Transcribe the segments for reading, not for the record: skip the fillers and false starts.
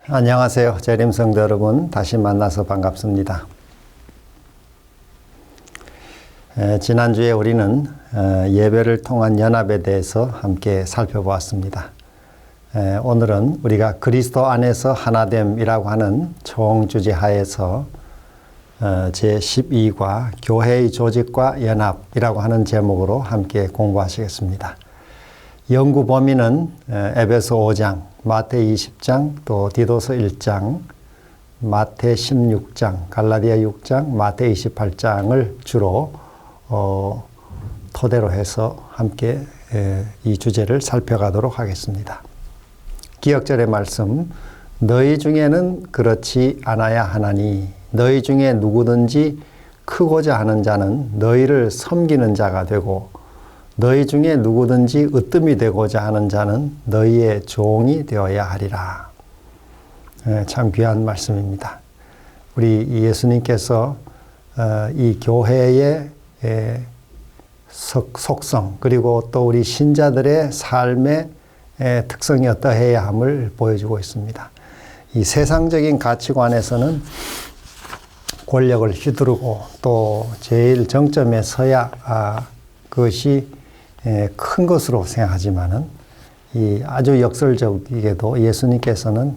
안녕하세요. 재림성도 여러분, 다시 만나서 반갑습니다. 지난주에 우리는 예배를 통한 연합에 대해서 함께 살펴보았습니다. 오늘은 우리가 그리스도 안에서 하나됨이라고 하는 총주제 하에서 제12과 교회의 조직과 연합이라고 하는 제목으로 함께 공부하시겠습니다. 연구 범위는 에베소 5장, 마태 20장, 또 디도서 1장, 마태 16장, 갈라디아 6장, 마태 28장을 주로 토대로 해서 함께 이 주제를 살펴가도록 하겠습니다. 기억절의 말씀, 너희 중에는 그렇지 않아야 하나니 너희 중에 누구든지 크고자 하는 자는 너희를 섬기는 자가 되고 너희 중에 누구든지 으뜸이 되고자 하는 자는 너희의 종이 되어야 하리라. 참 귀한 말씀입니다. 우리 예수님께서 이 교회의 속성 그리고 또 우리 신자들의 삶의 특성이 어떠해야 함을 보여주고 있습니다. 이 세상적인 가치관에서는 권력을 휘두르고 또 제일 정점에 서야 그것이 큰 것으로 생각하지만은 이 아주 역설적이게도 예수님께서는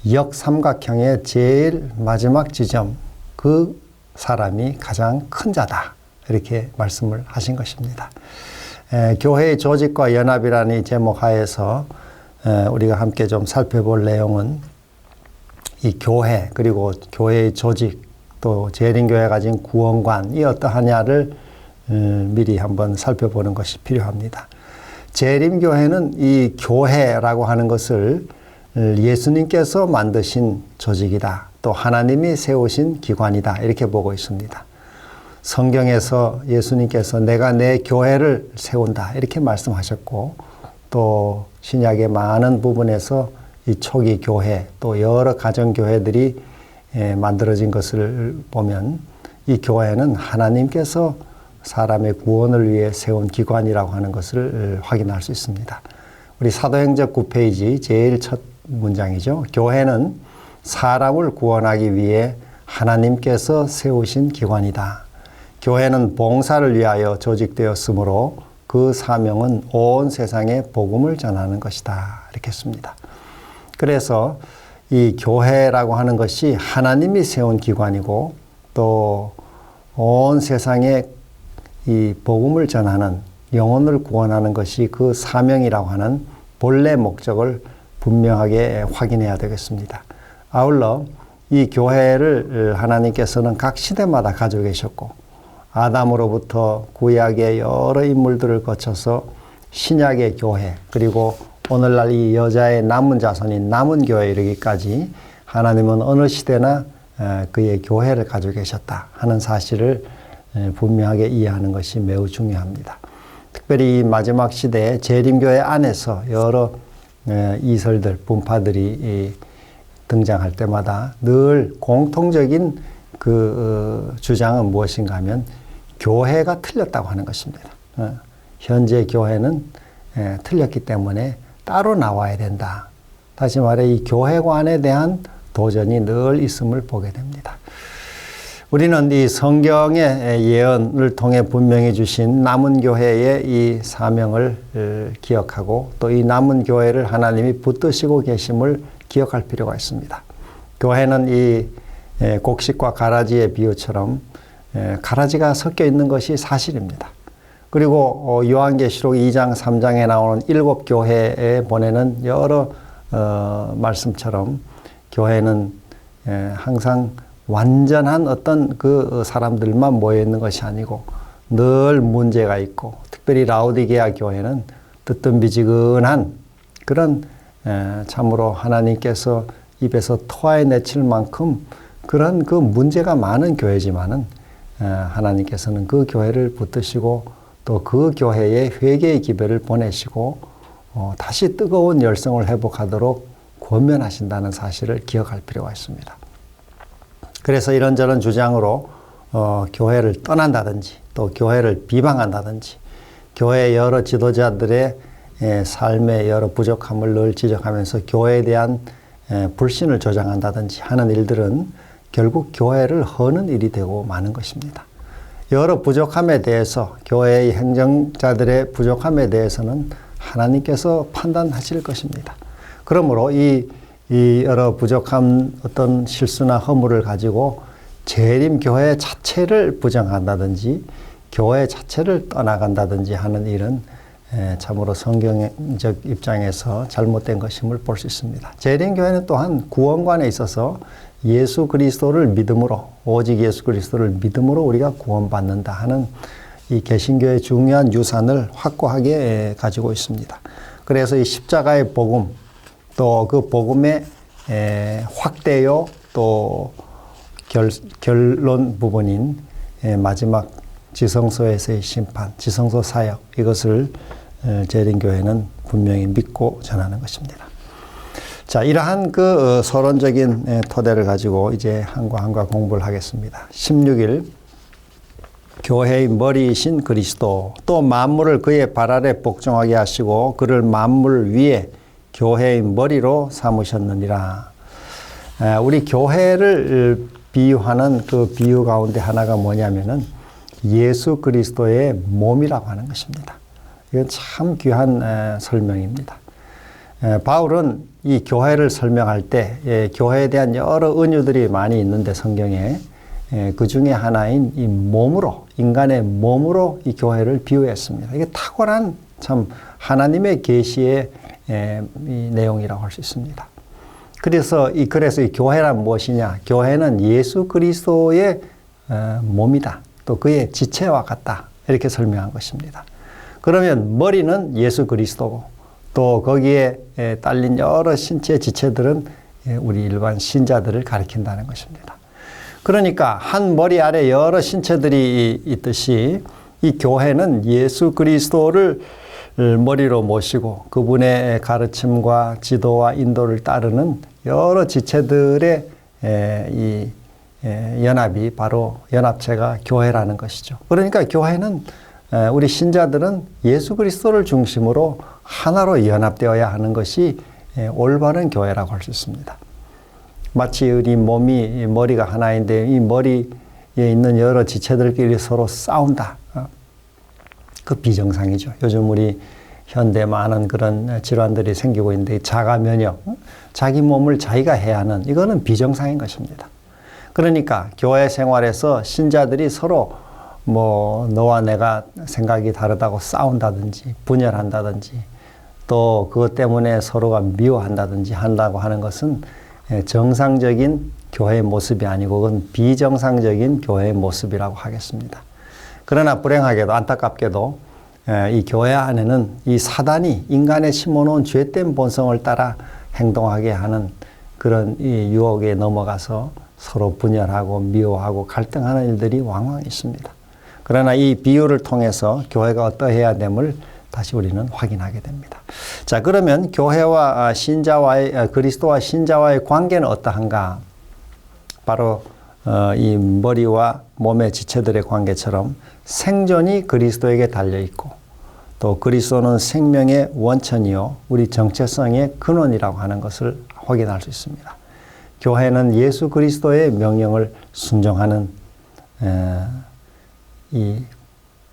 역삼각형의 제일 마지막 지점 그 사람이 가장 큰 자다 이렇게 말씀을 하신 것입니다. 교회의 조직과 연합이라는 이 제목 하에서 우리가 함께 좀 살펴볼 내용은 이 교회 그리고 교회의 조직 또 재림교회가 가진 구원관이 어떠하냐를 미리 한번 살펴보는 것이 필요합니다. 재림교회는 이 교회라고 하는 것을 예수님께서 만드신 조직이다. 또 하나님이 세우신 기관이다. 이렇게 보고 있습니다. 성경에서 예수님께서 내가 내 교회를 세운다. 이렇게 말씀하셨고 또 신약의 많은 부분에서 이 초기 교회 또 여러 가정교회들이 만들어진 것을 보면 이 교회는 하나님께서 사람의 구원을 위해 세운 기관이라고 하는 것을 확인할 수 있습니다. 우리 사도행전 9페이지 제일 첫 문장이죠. 교회는 사람을 구원하기 위해 하나님께서 세우신 기관이다. 교회는 봉사를 위하여 조직되었으므로 그 사명은 온 세상에 복음을 전하는 것이다. 이렇게 했습니다. 그래서 이 교회라고 하는 것이 하나님이 세운 기관이고 또 온 세상에 이 복음을 전하는 영혼을 구원하는 것이 그 사명이라고 하는 본래 목적을 분명하게 확인해야 되겠습니다. 아울러 이 교회를 하나님께서는 각 시대마다 가지고 계셨고 아담으로부터 구약의 여러 인물들을 거쳐서 신약의 교회 그리고 오늘날 이 여자의 남은 자손인 남은 교회에 이르기까지 하나님은 어느 시대나 그의 교회를 가지고 계셨다 하는 사실을 분명하게 이해하는 것이 매우 중요합니다. 특별히 이 마지막 시대에 재림교회 안에서 여러 이설들, 분파들이 등장할 때마다 늘 공통적인 그 주장은 무엇인가 하면 교회가 틀렸다고 하는 것입니다. 현재 교회는 틀렸기 때문에 따로 나와야 된다. 다시 말해 이 교회관에 대한 도전이 늘 있음을 보게 됩니다. 우리는 이 성경의 예언을 통해 분명히 주신 남은 교회의 이 사명을 기억하고 또 이 남은 교회를 하나님이 붙드시고 계심을 기억할 필요가 있습니다. 교회는 이 곡식과 가라지의 비유처럼 가라지가 섞여 있는 것이 사실입니다. 그리고 요한계시록 2장 3장에 나오는 7교회에 보내는 여러 말씀처럼 교회는 항상 완전한 어떤 그 사람들만 모여 있는 것이 아니고 늘 문제가 있고 특별히 라오디게아 교회는 뜨뜻미지근한 그런 참으로 하나님께서 입에서 토해내칠 만큼 그런 그 문제가 많은 교회지만은 하나님께서는 그 교회를 붙드시고 또 그 교회에 회개의 기별을 보내시고 다시 뜨거운 열성을 회복하도록 권면하신다는 사실을 기억할 필요가 있습니다. 그래서 이런저런 주장으로 교회를 떠난다든지 또 교회를 비방한다든지 교회 여러 지도자들의 삶의 여러 부족함을 늘 지적하면서 교회에 대한 불신을 조장한다든지 하는 일들은 결국 교회를 허는 일이 되고 마는 것입니다. 여러 부족함에 대해서 교회의 행정자들의 부족함에 대해서는 하나님께서 판단하실 것입니다. 그러므로 이 여러 부족한 어떤 실수나 허물을 가지고 재림 교회 자체를 부정한다든지 교회 자체를 떠나간다든지 하는 일은 참으로 성경적 입장에서 잘못된 것임을 볼 수 있습니다. 재림 교회는 또한 구원관에 있어서 예수 그리스도를 믿음으로, 오직 예수 그리스도를 믿음으로 우리가 구원받는다 하는 이 개신교의 중요한 유산을 확고하게 가지고 있습니다. 그래서 이 십자가의 복음, 또 그 복음의 확대요, 또 결론 부분인 마지막 지성소에서의 심판, 지성소 사역, 이것을 재림교회는 분명히 믿고 전하는 것입니다. 자, 이러한 그 서론적인 토대를 가지고 이제 한과 한과 공부를 하겠습니다. 16일, 교회의 머리이신 그리스도, 또 만물을 그의 발 아래 복종하게 하시고 그를 만물 위에 교회의 머리로 삼으셨느니라. 우리 교회를 비유하는 그 비유 가운데 하나가 뭐냐면은 예수 그리스도의 몸이라고 하는 것입니다. 이건 참 귀한 설명입니다. 바울은 이 교회를 설명할 때 교회에 대한 여러 은유들이 많이 있는데 성경에 그 중에 하나인 이 몸으로, 인간의 몸으로 이 교회를 비유했습니다. 이게 탁월한 참 하나님의 계시의 이 내용이라고 할 수 있습니다. 그래서 이 교회란 무엇이냐? 교회는 예수 그리스도의 몸이다. 또 그의 지체와 같다. 이렇게 설명한 것입니다. 그러면 머리는 예수 그리스도고 또 거기에 딸린 여러 신체 지체들은 우리 일반 신자들을 가리킨다는 것입니다. 그러니까 한 머리 아래 여러 신체들이 있듯이 이 교회는 예수 그리스도를 머리로 모시고 그분의 가르침과 지도와 인도를 따르는 여러 지체들의 이 연합이 바로 연합체가 교회라는 것이죠. 그러니까 교회는 우리 신자들은 예수 그리스도를 중심으로 하나로 연합되어야 하는 것이 올바른 교회라고 할 수 있습니다. 마치 우리 몸이 머리가 하나인데 이 머리에 있는 여러 지체들끼리 서로 싸운다. 그 비정상이죠. 요즘 우리 현대 많은 그런 질환들이 생기고 있는데 자가 면역, 자기 몸을 자기가 해야 하는 이거는 비정상인 것입니다. 그러니까 교회 생활에서 신자들이 서로 뭐 너와 내가 생각이 다르다고 싸운다든지 분열한다든지 또 그것 때문에 서로가 미워한다든지 한다고 하는 것은 정상적인 교회의 모습이 아니고 그건 비정상적인 교회의 모습이라고 하겠습니다. 그러나 불행하게도 안타깝게도 이 교회 안에는 이 사단이 인간에 심어놓은 죄된 본성을 따라 행동하게 하는 그런 이 유혹에 넘어가서 서로 분열하고 미워하고 갈등하는 일들이 왕왕 있습니다. 그러나 이 비유를 통해서 교회가 어떠해야 됨을 다시 우리는 확인하게 됩니다. 자, 그러면 교회와 신자와의 그리스도와 신자와의 관계는 어떠한가? 바로 이 머리와 몸의 지체들의 관계처럼 생존이 그리스도에게 달려 있고 또 그리스도는 생명의 원천이요 우리 정체성의 근원이라고 하는 것을 확인할 수 있습니다. 교회는 예수 그리스도의 명령을 순종하는 이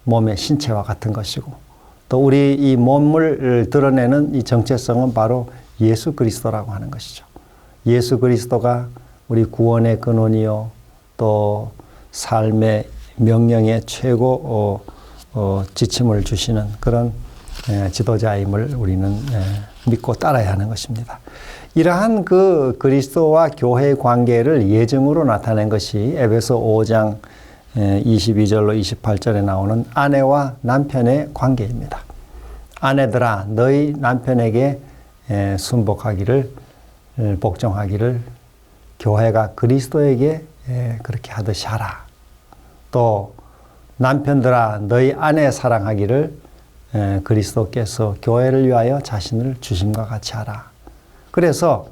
몸의 신체와 같은 것이고 또 우리 이 몸을 드러내는 이 정체성은 바로 예수 그리스도라고 하는 것이죠. 예수 그리스도가 우리 구원의 근원이요 또 삶의 명령의 최고 지침을 주시는 그런 지도자임을 우리는 믿고 따라야 하는 것입니다. 이러한 그 그리스도와 교회의 관계를 예증으로 나타낸 것이 에베소 5장 22절로 28절에 나오는 아내와 남편의 관계입니다. 아내들아 너희 남편에게 순복하기를 복종하기를 교회가 그리스도에게 그렇게 하듯이 하라. 또 남편들아 너희 아내 사랑하기를 그리스도께서 교회를 위하여 자신을 주심과 같이 하라. 그래서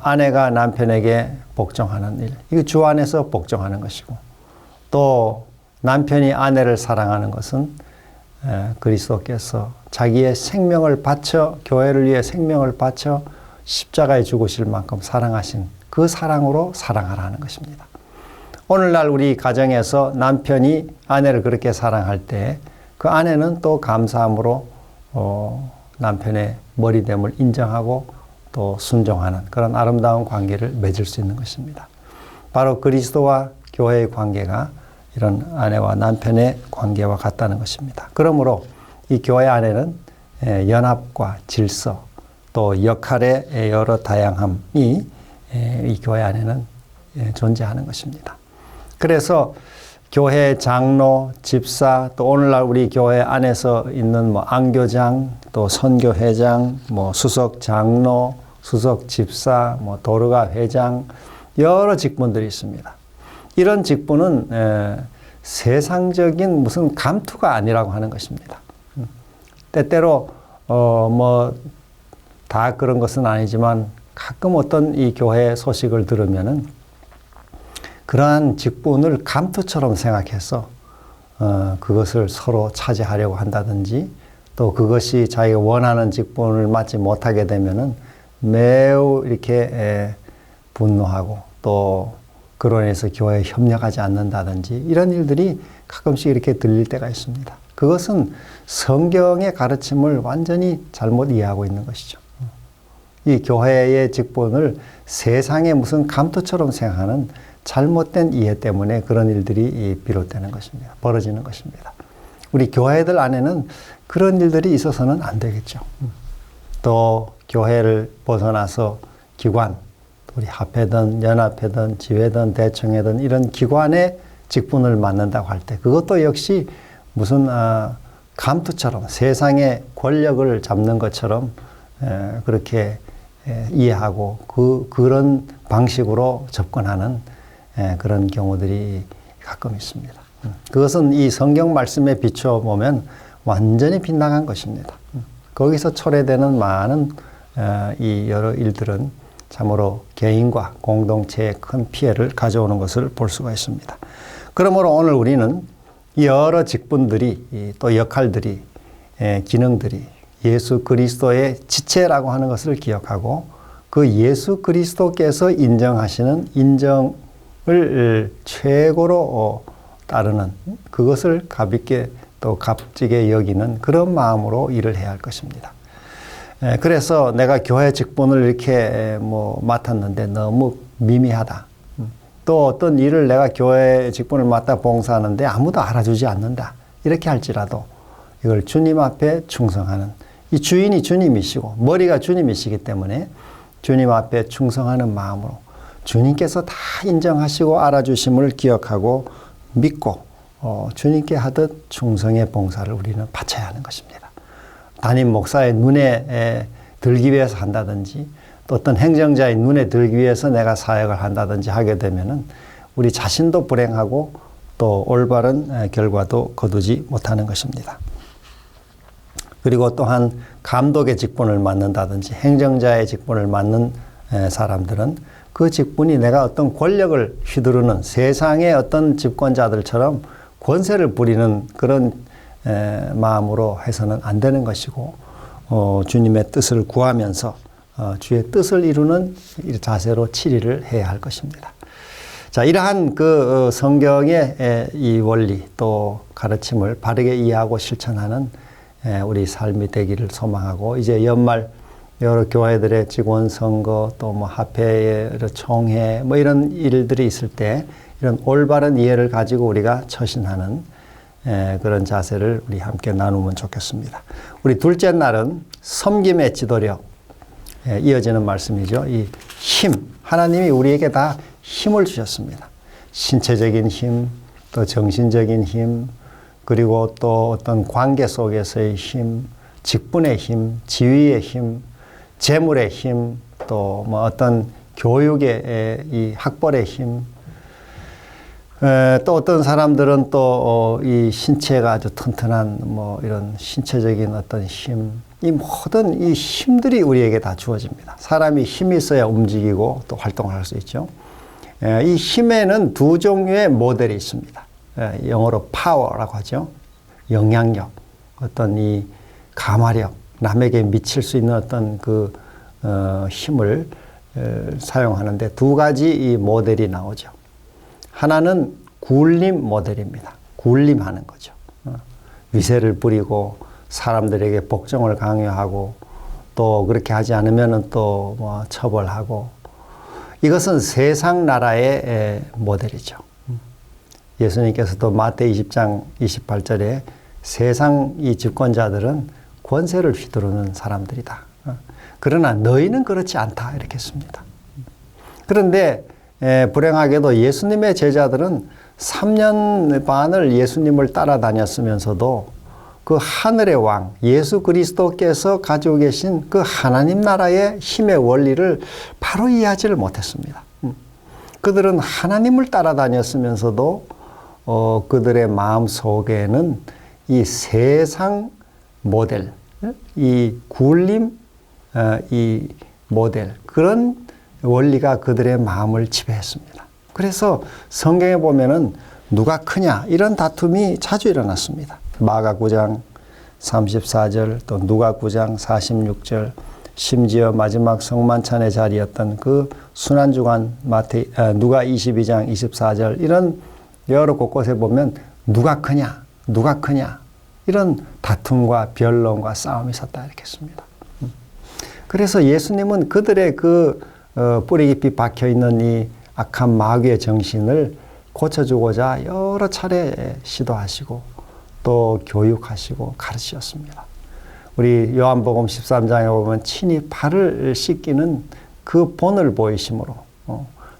아내가 남편에게 복종하는 일, 이거 주 안에서 복종하는 것이고 또 남편이 아내를 사랑하는 것은 그리스도께서 자기의 생명을 바쳐 교회를 위해 생명을 바쳐 십자가에 죽으실 만큼 사랑하신 그 사랑으로 사랑하라는 것입니다. 오늘날 우리 가정에서 남편이 아내를 그렇게 사랑할 때 그 아내는 또 감사함으로 남편의 머리됨을 인정하고 또 순종하는 그런 아름다운 관계를 맺을 수 있는 것입니다. 바로 그리스도와 교회의 관계가 이런 아내와 남편의 관계와 같다는 것입니다. 그러므로 이 교회 안에는 연합과 질서 또 역할의 여러 다양함이 이 교회 안에는 존재하는 것입니다. 그래서 교회 장로, 집사, 또 오늘날 우리 교회 안에서 있는 안교장, 또 선교회장, 수석 장로, 수석 집사, 도르가 회장, 여러 직분들이 있습니다. 이런 직분은 세상적인 무슨 감투가 아니라고 하는 것입니다. 때때로 다 그런 것은 아니지만 가끔 어떤 이 교회 소식을 들으면은 그러한 직분을 감투처럼 생각해서 그것을 서로 차지하려고 한다든지 또 그것이 자기가 원하는 직분을 맡지 못하게 되면은 매우 이렇게 분노하고 또 그로 인해서 교회에 협력하지 않는다든지 이런 일들이 가끔씩 이렇게 들릴 때가 있습니다. 그것은 성경의 가르침을 완전히 잘못 이해하고 있는 것이죠. 이 교회의 직분을 세상의 무슨 감투처럼 생각하는 잘못된 이해 때문에 그런 일들이 비롯되는 것입니다. 벌어지는 것입니다. 우리 교회들 안에는 그런 일들이 있어서는 안 되겠죠. 또 교회를 벗어나서 기관, 우리 합회든 연합회든 지회든 대청회든 이런 기관의 직분을 맡는다고 할 때 그것도 역시 무슨 감투처럼 세상의 권력을 잡는 것처럼 그렇게 이해하고 그런 방식으로 접근하는 그런 경우들이 가끔 있습니다. 그것은 이 성경 말씀에 비추어 보면 완전히 빗나간 것입니다. 거기서 초래되는 많은 이 여러 일들은 참으로 개인과 공동체에 큰 피해를 가져오는 것을 볼 수가 있습니다. 그러므로 오늘 우리는 여러 직분들이 또 역할들이 기능들이 예수 그리스도의 지체라고 하는 것을 기억하고 그 예수 그리스도께서 인정하시는 인정을 최고로 따르는 그것을 가볍게 또 값지게 여기는 그런 마음으로 일을 해야 할 것입니다. 그래서 내가 교회 직분을 이렇게 맡았는데 너무 미미하다. 또 어떤 일을 내가 교회 직분을 맡아 봉사하는데 아무도 알아주지 않는다. 이렇게 할지라도 이걸 주님 앞에 충성하는 이 주인이 주님이시고 머리가 주님이시기 때문에 주님 앞에 충성하는 마음으로 주님께서 다 인정하시고 알아주심을 기억하고 믿고 주님께 하듯 충성의 봉사를 우리는 바쳐야 하는 것입니다. 담임 목사의 눈에 들기 위해서 한다든지 또 어떤 행정자의 눈에 들기 위해서 내가 사역을 한다든지 하게 되면은 우리 자신도 불행하고 또 올바른 결과도 거두지 못하는 것입니다. 그리고 또한 감독의 직분을 맡는다든지 행정자의 직분을 맡는 사람들은 그 직분이 내가 어떤 권력을 휘두르는 세상의 어떤 집권자들처럼 권세를 부리는 그런 마음으로 해서는 안 되는 것이고 주님의 뜻을 구하면서 주의 뜻을 이루는 자세로 치리를 해야 할 것입니다. 자, 이러한 그 성경의 이 원리 또 가르침을 바르게 이해하고 실천하는 우리 삶이 되기를 소망하고 이제 연말 여러 교회들의 직원 선거 또 합회의 총회 이런 일들이 있을 때 이런 올바른 이해를 가지고 우리가 처신하는 그런 자세를 우리 함께 나누면 좋겠습니다. 우리 둘째 날은 섬김의 지도력 이어지는 말씀이죠. 이 힘, 하나님이 우리에게 다 힘을 주셨습니다. 신체적인 힘, 또 정신적인 힘, 그리고 또 어떤 관계 속에서의 힘, 직분의 힘, 지위의 힘, 재물의 힘, 또 어떤 교육의 이 학벌의 힘, 또 어떤 사람들은 또 이 신체가 아주 튼튼한 이런 신체적인 어떤 힘, 이 모든 이 힘들이 우리에게 다 주어집니다. 사람이 힘이 있어야 움직이고 또 활동을 할 수 있죠. 이 힘에는 두 종류의 모델이 있습니다. 영어로 파워라고 하죠. 영향력, 어떤 이 감화력, 남에게 미칠 수 있는 어떤 그 힘을 사용하는데 두 가지 이 모델이 나오죠. 하나는 굴림 모델입니다. 굴림하는 거죠. 위세를 부리고 사람들에게 복종을 강요하고 또 그렇게 하지 않으면 또 뭐 처벌하고, 이것은 세상 나라의 모델이죠. 예수님께서도 마태 20장 28절에 세상 이 집권자들은 권세를 휘두르는 사람들이다. 그러나 너희는 그렇지 않다. 이렇게 했습니다. 그런데 불행하게도 예수님의 제자들은 3년 반을 예수님을 따라다녔으면서도 그 하늘의 왕 예수 그리스도께서 가지고 계신 그 하나님 나라의 힘의 원리를 바로 이해하지를 못했습니다. 그들은 하나님을 따라다녔으면서도 그들의 마음 속에는 이 세상 모델, 이 굴림, 이 모델, 그런 원리가 그들의 마음을 지배했습니다. 그래서 성경에 보면은 누가 크냐 이런 다툼이 자주 일어났습니다. 마가 9장 34절 또 누가 9장 46절, 심지어 마지막 성만찬의 자리였던 그 순환주간 누가 22장 24절, 이런 여러 곳곳에 보면 누가 크냐 누가 크냐 이런 다툼과 변론과 싸움이 있었다 이렇게 했습니다. 그래서 예수님은 그들의 그 뿌리 깊이 박혀있는 이 악한 마귀의 정신을 고쳐주고자 여러 차례 시도하시고 또 교육하시고 가르치셨습니다. 우리 요한복음 13장에 보면 친히 발을 씻기는 그 본을 보이심으로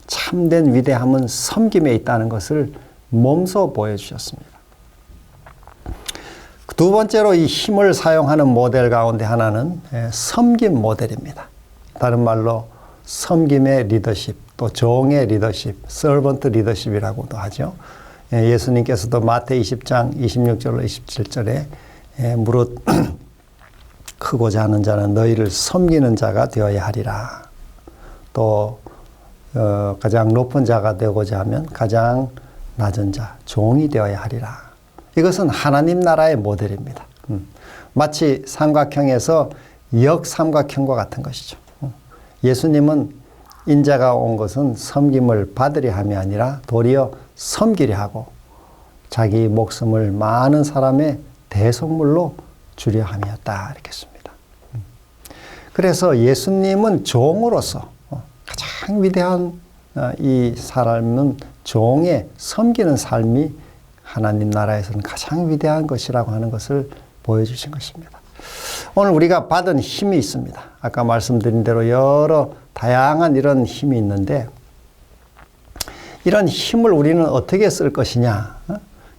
참된 위대함은 섬김에 있다는 것을 몸소 보여주셨습니다. 두 번째로 이 힘을 사용하는 모델 가운데 하나는 섬김 모델입니다. 다른 말로 섬김의 리더십, 또 종의 리더십, 서번트 리더십이라고도 하죠. 예수님께서도 마태 20장 26절로 27절에 무릇 크고자 하는 자는 너희를 섬기는 자가 되어야 하리라. 또 가장 높은 자가 되고자 하면 가장 낮은 자, 종이 되어야 하리라. 이것은 하나님 나라의 모델입니다. 마치 삼각형에서 역삼각형과 같은 것이죠. 예수님은 인자가 온 것은 섬김을 받으려 함이 아니라 도리어 섬기려 하고 자기 목숨을 많은 사람의 대속물로 주려 함이었다 이렇게 했습니다. 그래서 예수님은 종으로서 가장 위대한 이 사람은 종의 섬기는 삶이 하나님 나라에서는 가장 위대한 것이라고 하는 것을 보여주신 것입니다. 오늘 우리가 받은 힘이 있습니다. 아까 말씀드린 대로 여러 다양한 이런 힘이 있는데 이런 힘을 우리는 어떻게 쓸 것이냐?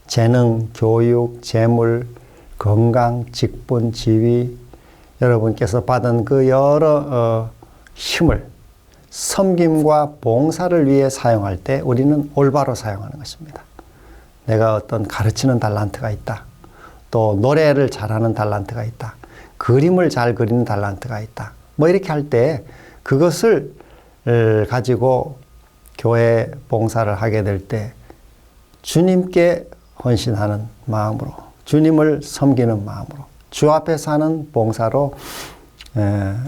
재능, 교육, 재물, 건강, 직분, 지위, 여러분께서 받은 그 여러 힘을 섬김과 봉사를 위해 사용할 때 우리는 올바로 사용하는 것입니다. 내가 어떤 가르치는 달란트가 있다. 또 노래를 잘하는 달란트가 있다. 그림을 잘 그리는 달란트가 있다. 뭐 이렇게 할 때 그것을 가지고 교회 봉사를 하게 될 때 주님께 헌신하는 마음으로, 주님을 섬기는 마음으로, 주 앞에서 하는 봉사로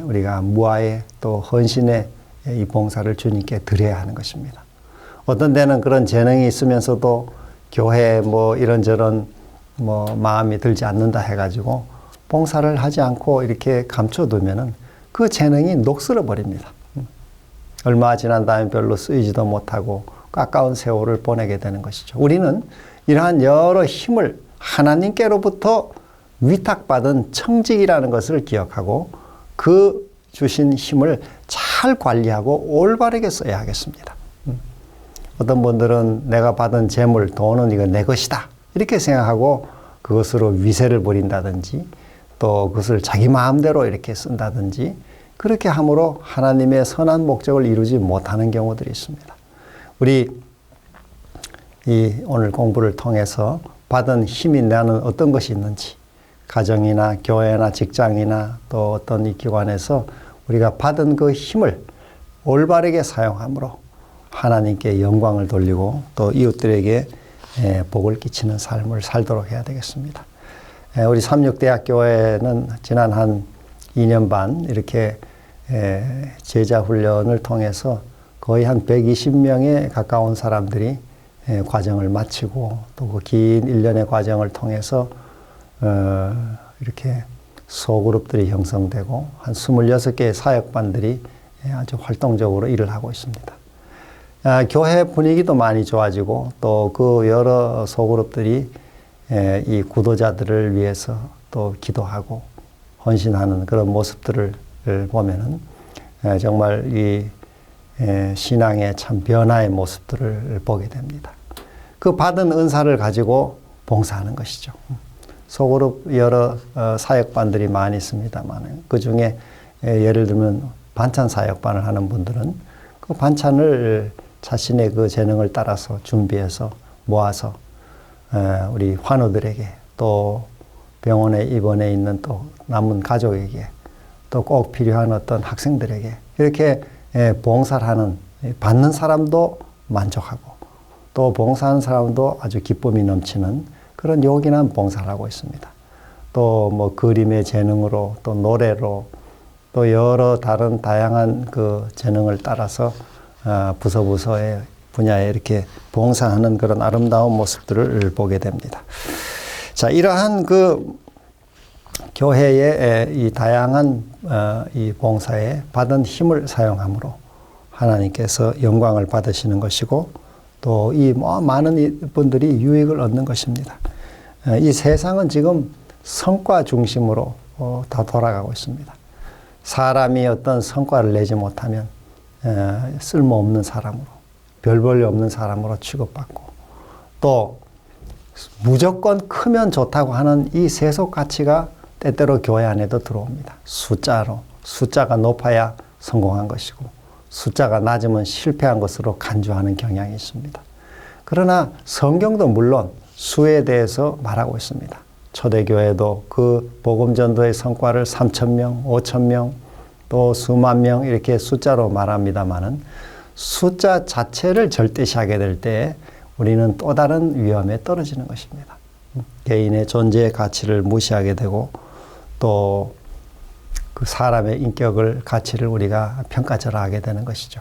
우리가 무아의 또 헌신의 이 봉사를 주님께 드려야 하는 것입니다. 어떤 데는 그런 재능이 있으면서도 교회에 뭐 이런저런 뭐 마음이 들지 않는다 해가지고 봉사를 하지 않고 이렇게 감춰두면은 그 재능이 녹슬어 버립니다. 얼마 지난 다음에 별로 쓰이지도 못하고 아까운 세월을 보내게 되는 것이죠. 우리는 이러한 여러 힘을 하나님께로부터 위탁받은 청직이라는 것을 기억하고 그 주신 힘을 잘 관리하고 올바르게 써야 하겠습니다. 어떤 분들은 내가 받은 재물, 돈은 이거 내 것이다 이렇게 생각하고 그것으로 위세를 부린다든지 또 그것을 자기 마음대로 이렇게 쓴다든지 그렇게 함으로 하나님의 선한 목적을 이루지 못하는 경우들이 있습니다. 우리 이 오늘 공부를 통해서 받은 힘이 나는 어떤 것이 있는지 가정이나 교회나 직장이나 또 어떤 이 기관에서 우리가 받은 그 힘을 올바르게 사용함으로 하나님께 영광을 돌리고 또 이웃들에게 복을 끼치는 삶을 살도록 해야 되겠습니다. 우리 삼육대학교에는 지난 한 2년 반 이렇게 제자 훈련을 통해서 거의 한 120명에 가까운 사람들이 과정을 마치고 또 그 긴 일련의 과정을 통해서 이렇게 소그룹들이 형성되고 한 26개의 사역반들이 아주 활동적으로 일을 하고 있습니다. 교회 분위기도 많이 좋아지고 또 그 여러 소그룹들이 이 구도자들을 위해서 또 기도하고 헌신하는 그런 모습들을 보면은 정말 이 신앙의 참 변화의 모습들을 보게 됩니다. 그 받은 은사를 가지고 봉사하는 것이죠. 소그룹 여러 사역반들이 많이 있습니다만 그 중에 예를 들면 반찬 사역반을 하는 분들은 그 반찬을 자신의 그 재능을 따라서 준비해서 모아서 우리 환우들에게 또 병원에 입원해 있는 또 남은 가족에게 또 꼭 필요한 어떤 학생들에게 이렇게 봉사를 하는 받는 사람도 만족하고 또 봉사하는 사람도 아주 기쁨이 넘치는 그런 요긴한 봉사를 하고 있습니다. 또 뭐 그림의 재능으로 또 노래로 또 여러 다른 다양한 그 재능을 따라서 부서부서의 분야에 이렇게 봉사하는 그런 아름다운 모습들을 보게 됩니다. 자, 이러한 그 교회의 이 다양한 이 봉사에 받은 힘을 사용함으로 하나님께서 영광을 받으시는 것이고 또 이 많은 분들이 유익을 얻는 것입니다. 이 세상은 지금 성과 중심으로 다 돌아가고 있습니다. 사람이 어떤 성과를 내지 못하면 쓸모없는 사람으로, 별 볼일 없는 사람으로 취급받고 또 무조건 크면 좋다고 하는 이 세속 가치가 때때로 교회 안에도 들어옵니다. 숫자가 높아야 성공한 것이고 숫자가 낮으면 실패한 것으로 간주하는 경향이 있습니다. 그러나 성경도 물론 수에 대해서 말하고 있습니다. 초대교회도 그 복음전도의 성과를 3,000명, 5,000명, 또 수만 명 이렇게 숫자로 말합니다마는 숫자 자체를 절대시하게 될 때 우리는 또 다른 위험에 떨어지는 것입니다. 개인의 존재의 가치를 무시하게 되고 또 그 사람의 인격을 가치를 우리가 평가절하하게 되는 것이죠.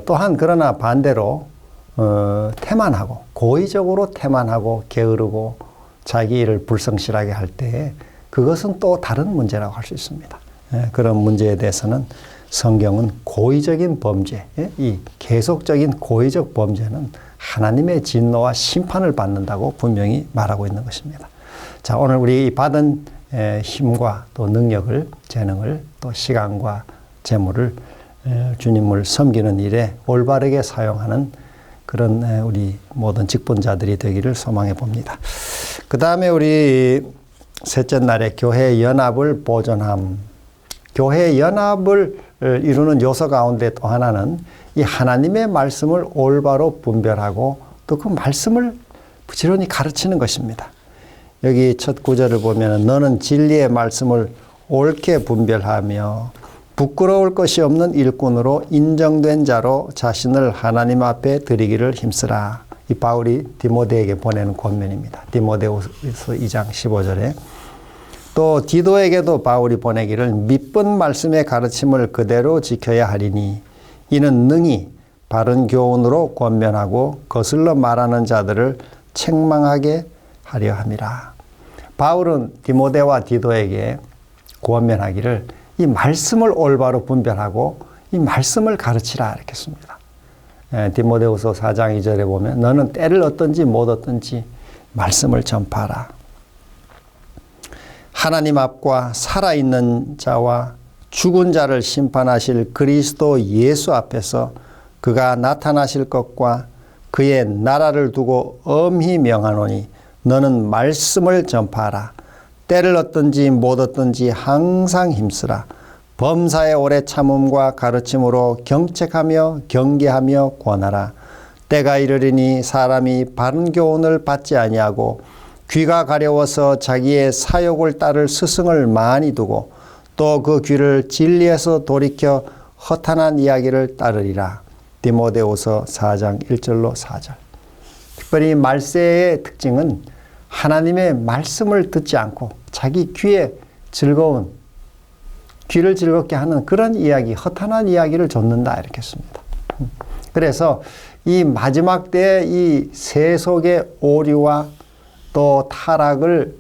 또한 그러나 반대로 태만하고 고의적으로 태만하고 게으르고 자기 일을 불성실하게 할 때 그것은 또 다른 문제라고 할 수 있습니다. 그런 문제에 대해서는 성경은 고의적인 범죄, 이 계속적인 고의적 범죄는 하나님의 진노와 심판을 받는다고 분명히 말하고 있는 것입니다. 자, 오늘 우리 받은 힘과 또 능력을, 재능을, 또 시간과 재물을 주님을 섬기는 일에 올바르게 사용하는 그런 우리 모든 직분자들이 되기를 소망해 봅니다. 그 다음에 우리 셋째 날에 교회 연합을 보존함. 교회 연합을 이루는 요소 가운데 또 하나는 이 하나님의 말씀을 올바로 분별하고 또 그 말씀을 부지런히 가르치는 것입니다. 여기 첫 구절을 보면 너는 진리의 말씀을 옳게 분별하며 부끄러울 것이 없는 일꾼으로 인정된 자로 자신을 하나님 앞에 드리기를 힘쓰라. 이 바울이 디모데에게 보내는 권면입니다. 디모데후서 2장 15절에 또 디도에게도 바울이 보내기를 미쁜 말씀의 가르침을 그대로 지켜야 하리니 이는 능히 바른 교훈으로 권면하고 거슬러 말하는 자들을 책망하게 하려 함이라. 바울은 디모데와 디도에게 권면하기를 이 말씀을 올바로 분별하고 이 말씀을 가르치라 이렇게 했습니다. 디모데후서 4장 2절에 보면 너는 때를 얻든지 못 얻든지 말씀을 전파하라. 하나님 앞과 살아있는 자와 죽은 자를 심판하실 그리스도 예수 앞에서 그가 나타나실 것과 그의 나라를 두고 엄히 명하노니 너는 말씀을 전파하라. 때를 얻든지 못 얻든지 항상 힘쓰라. 범사의 오래 참음과 가르침으로 경책하며 경계하며 권하라. 때가 이르리니 사람이 바른 교훈을 받지 아니하고 귀가 가려워서 자기의 사욕을 따를 스승을 많이 두고 또 그 귀를 진리에서 돌이켜 허탄한 이야기를 따르리라. 디모데후서 4장 1절로 4절. 특별히 말세의 특징은 하나님의 말씀을 듣지 않고 자기 귀에 즐거운 귀를 즐겁게 하는 그런 이야기, 허탄한 이야기를 줬는다 이렇게 했습니다. 그래서 이 마지막 때의 이 세속의 오류와 또 타락을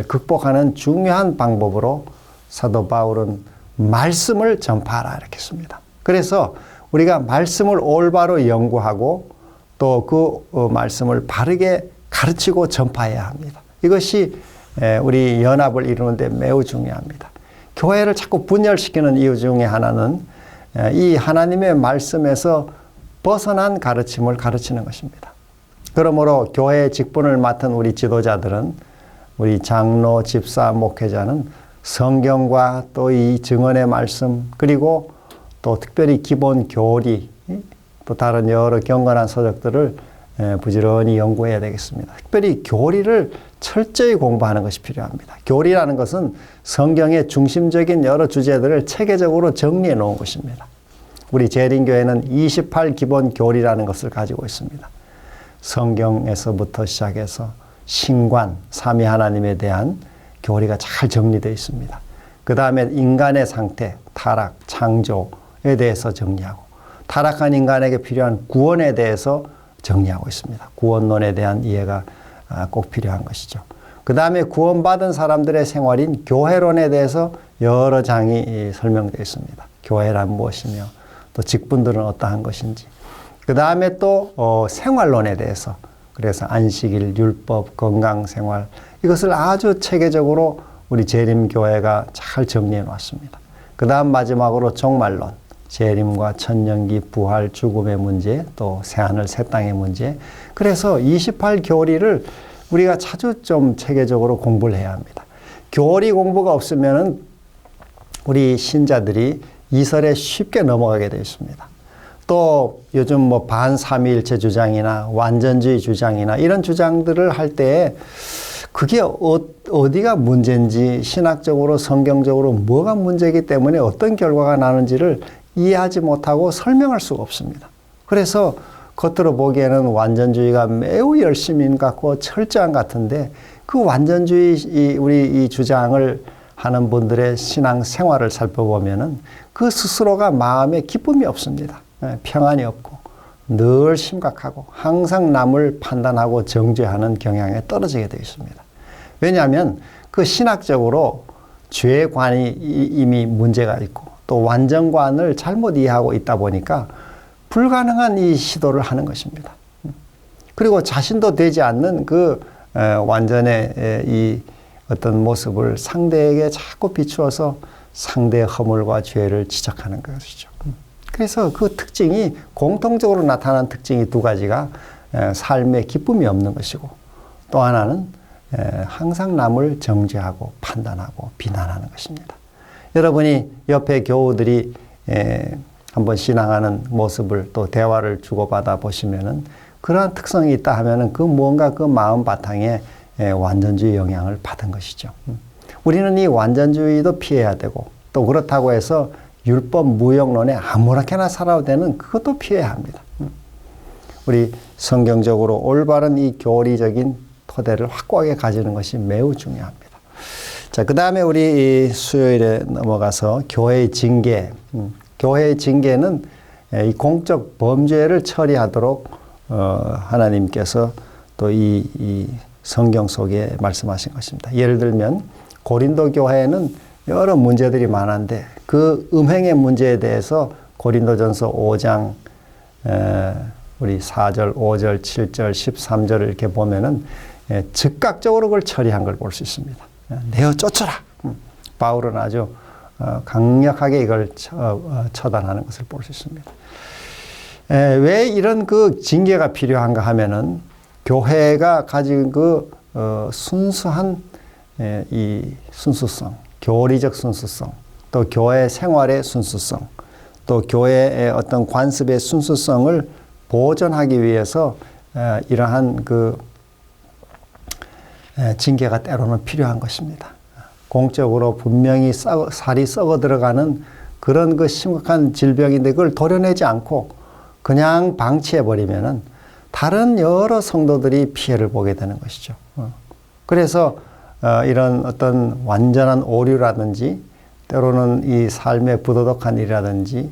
극복하는 중요한 방법으로 사도 바울은 말씀을 전파하라 이렇게 했습니다. 그래서 우리가 말씀을 올바로 연구하고 또 그 말씀을 바르게 가르치고 전파해야 합니다. 이것이 우리 연합을 이루는 데 매우 중요합니다. 교회를 자꾸 분열시키는 이유 중에 하나는 이 하나님의 말씀에서 벗어난 가르침을 가르치는 것입니다. 그러므로 교회의 직분을 맡은 우리 지도자들은, 우리 장로, 집사, 목회자는 성경과 또 이 증언의 말씀, 그리고 또 특별히 기본 교리, 또 다른 여러 경건한 서적들을 부지런히 연구해야 되겠습니다. 특별히 교리를 철저히 공부하는 것이 필요합니다. 교리라는 것은 성경의 중심적인 여러 주제들을 체계적으로 정리해 놓은 것입니다. 우리 재림교회는 28 기본 교리라는 것을 가지고 있습니다. 성경에서부터 시작해서 신관, 삼위 하나님에 대한 교리가 잘 정리되어 있습니다. 그 다음에 인간의 상태, 타락, 창조에 대해서 정리하고, 타락한 인간에게 필요한 구원에 대해서 정리하고 있습니다. 구원론에 대한 이해가 꼭 필요한 것이죠. 그 다음에 구원받은 사람들의 생활인 교회론에 대해서 여러 장이 설명되어 있습니다. 교회란 무엇이며 또 직분들은 어떠한 것인지. 그 다음에 또 생활론에 대해서, 그래서 안식일, 율법, 건강생활, 이것을 아주 체계적으로 우리 재림교회가 잘 정리해 놓았습니다. 그 다음 마지막으로 종말론, 재림과 천년기, 부활, 죽음의 문제, 또 새하늘 새 땅의 문제. 그래서 28 교리를 우리가 자주 좀 체계적으로 공부를 해야 합니다. 교리 공부가 없으면은 우리 신자들이 이설에 쉽게 넘어가게 되어 있습니다. 또 요즘 뭐 반삼위일체 주장이나 완전주의 주장이나 이런 주장들을 할 때 그게 어디가 문제인지, 신학적으로 성경적으로 뭐가 문제이기 때문에 어떤 결과가 나는지를 이해하지 못하고 설명할 수가 없습니다. 그래서 겉으로 보기에는 완전주의가 매우 열심인 것 같고 철저한 것 같은데, 그 완전주의 우리 이 주장을 하는 분들의 신앙 생활을 살펴보면은 그 스스로가 마음에 기쁨이 없습니다. 평안이 없고 늘 심각하고 항상 남을 판단하고 정죄하는 경향에 떨어지게 되어 있습니다. 왜냐하면 그 신학적으로 죄관이 이미 문제가 있고 또 완전관을 잘못 이해하고 있다 보니까 불가능한 이 시도를 하는 것입니다. 그리고 자신도 되지 않는 그 완전의 이 어떤 모습을 상대에게 자꾸 비추어서 상대의 허물과 죄를 지적하는 것이죠. 그래서 그 특징이, 공통적으로 나타나는 특징이 두 가지가 삶에 기쁨이 없는 것이고, 또 하나는 항상 남을 정죄하고 판단하고 비난하는 것입니다. 여러분이 옆에 교우들이 한번 신앙하는 모습을 또 대화를 주고받아 보시면은 그러한 특성이 있다 하면은 그 무언가 그 마음 바탕에 완전주의 영향을 받은 것이죠. 우리는 이 완전주의도 피해야 되고, 또 그렇다고 해서 율법 무용론에 아무렇게나 살아도 되는 그것도 피해야 합니다. 우리 성경적으로 올바른 이 교리적인 토대를 확고하게 가지는 것이 매우 중요합니다. 자, 그 다음에 우리 수요일에 넘어가서 교회의 징계. 교회의 징계는 이 공적 범죄를 처리하도록 하나님께서 또 이 성경 속에 말씀하신 것입니다. 예를 들면 고린도 교회에는 여러 문제들이 많은데 그 음행의 문제에 대해서 고린도전서 5장 우리 4절, 5절, 7절, 13절을 이렇게 보면은 즉각적으로 그걸 처리한 걸 볼 수 있습니다. 내어 쫓아라. 바울은 아주 강력하게 이걸 처단하는 것을 볼 수 있습니다. 왜 이런 그 징계가 필요한가 하면은 교회가 가진 그 순수한 이 순수성, 교리적 순수성, 또 교회 생활의 순수성, 또 교회의 어떤 관습의 순수성을 보존하기 위해서 이러한 그 징계가 때로는 필요한 것입니다. 공적으로 분명히 살이 썩어 들어가는 그런 그 심각한 질병인데 그걸 도려내지 않고 그냥 방치해버리면은 다른 여러 성도들이 피해를 보게 되는 것이죠. 그래서 이런 어떤 완전한 오류라든지 때로는 이 삶의 부도덕한 일이라든지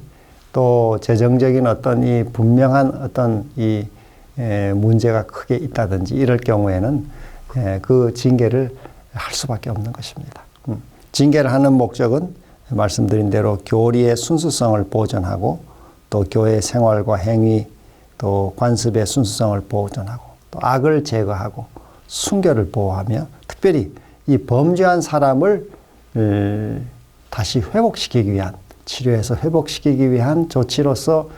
또 재정적인 어떤 이 분명한 어떤 이 문제가 크게 있다든지 이럴 경우에는 그 징계를 할 수밖에 없는 것입니다. 징계를 하는 목적은 말씀드린 대로 교리의 순수성을 보존하고 또 교회 생활과 행위 또 관습의 순수성을 보존하고 또 악을 제거하고 순결을 보호하며 특별히 이 범죄한 사람을 다시 회복시키기 위한 치료해서 회복시키기 위한 조치로서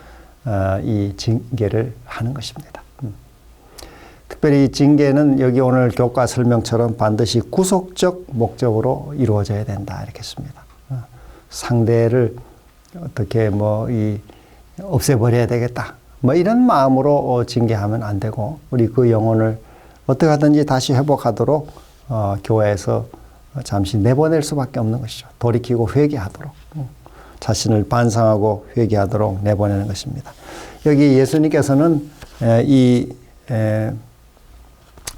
이 징계를 하는 것입니다. 특별히 이 징계는 여기 오늘 교과 설명처럼 반드시 구속적 목적으로 이루어져야 된다 이렇게 했습니다. 상대를 어떻게 없애버려야 되겠다. 이런 마음으로 징계하면 안 되고 우리 그 영혼을 어떻게 하든지 다시 회복하도록 교회에서 잠시 내보낼 수밖에 없는 것이죠. 돌이키고 회개하도록 자신을 반성하고 회개하도록 내보내는 것입니다. 여기 예수님께서는 이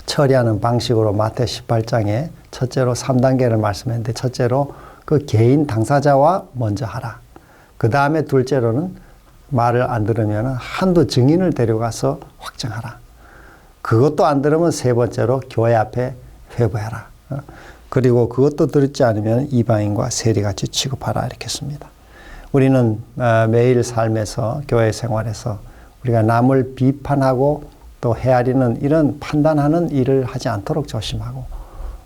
처리하는 방식으로 마태 18장에 첫째로 3단계를 말씀했는데 첫째로 그 개인 당사자와 먼저 하라. 그 다음에 둘째로는 말을 안 들으면 한두 증인을 데려가서 확정하라. 그것도 안 들으면 세 번째로 교회 앞에 회부해라. 그리고 그것도 듣지 않으면 이방인과 세리같이 취급하라 이렇게 했습니다. 우리는 매일 삶에서 교회 생활에서 우리가 남을 비판하고 또 헤아리는 이런 판단하는 일을 하지 않도록 조심하고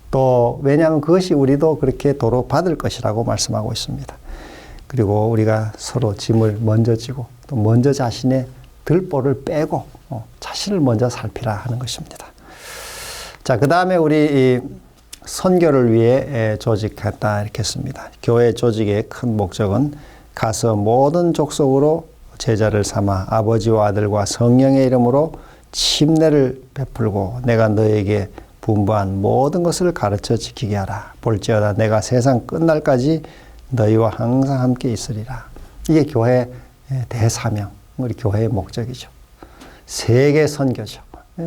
또 왜냐하면 그것이 우리도 그렇게 도로 받을 것이라고 말씀하고 있습니다. 그리고 우리가 서로 짐을 먼저 지고 또 먼저 자신의 들보를 빼고 자신을 먼저 살피라 하는 것입니다. 자, 그 다음에 우리 선교를 위해 조직했다 이렇게 했습니다. 교회 조직의 큰 목적은 가서 모든 족속으로 제자를 삼아 아버지와 아들과 성령의 이름으로 침례를 베풀고 내가 너에게 분부한 모든 것을 가르쳐 지키게 하라. 볼지어다 내가 세상 끝날까지 너희와 항상 함께 있으리라. 이게 교회의 대사명, 우리 교회의 목적이죠. 세계 선교죠.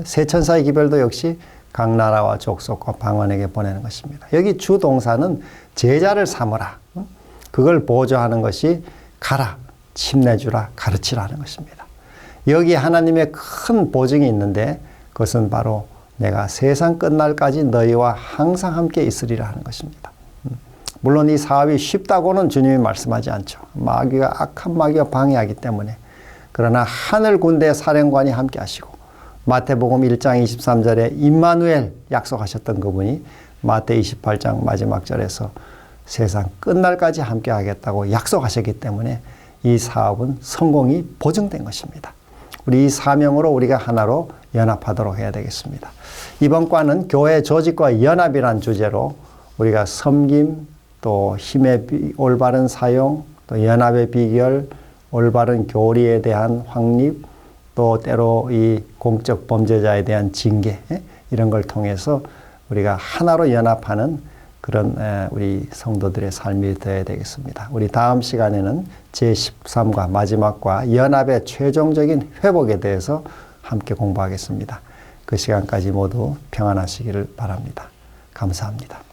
세천사의 기별도 역시 각 나라와 족속과 방언에게 보내는 것입니다. 여기 주 동사는 제자를 삼으라. 그걸 보조하는 것이 가라, 침례주라, 가르치라는 것입니다. 여기 하나님의 큰 보증이 있는데 그것은 바로 내가 세상 끝날까지 너희와 항상 함께 있으리라 하는 것입니다. 물론 이 사업이 쉽다고는 주님이 말씀하지 않죠. 마귀가 악한 마귀가 방해하기 때문에. 그러나 하늘 군대 사령관이 함께 하시고 마태복음 1장 23절에 임마누엘 약속하셨던 그분이 마태 28장 마지막 절에서 세상 끝날까지 함께 하겠다고 약속하셨기 때문에 이 사업은 성공이 보증된 것입니다. 우리 이 사명으로 우리가 하나로 연합하도록 해야 되겠습니다. 이번 과는 교회 조직과 연합이란 주제로 우리가 섬김, 또 힘의 올바른 사용, 또 연합의 비결, 올바른 교리에 대한 확립, 또 때로 이 공적 범죄자에 대한 징계 이런 걸 통해서 우리가 하나로 연합하는 그런 우리 성도들의 삶이 되어야 되겠습니다. 우리 다음 시간에는 제13과 마지막과 연합의 최종적인 회복에 대해서 함께 공부하겠습니다. 그 시간까지 모두 평안하시기를 바랍니다. 감사합니다.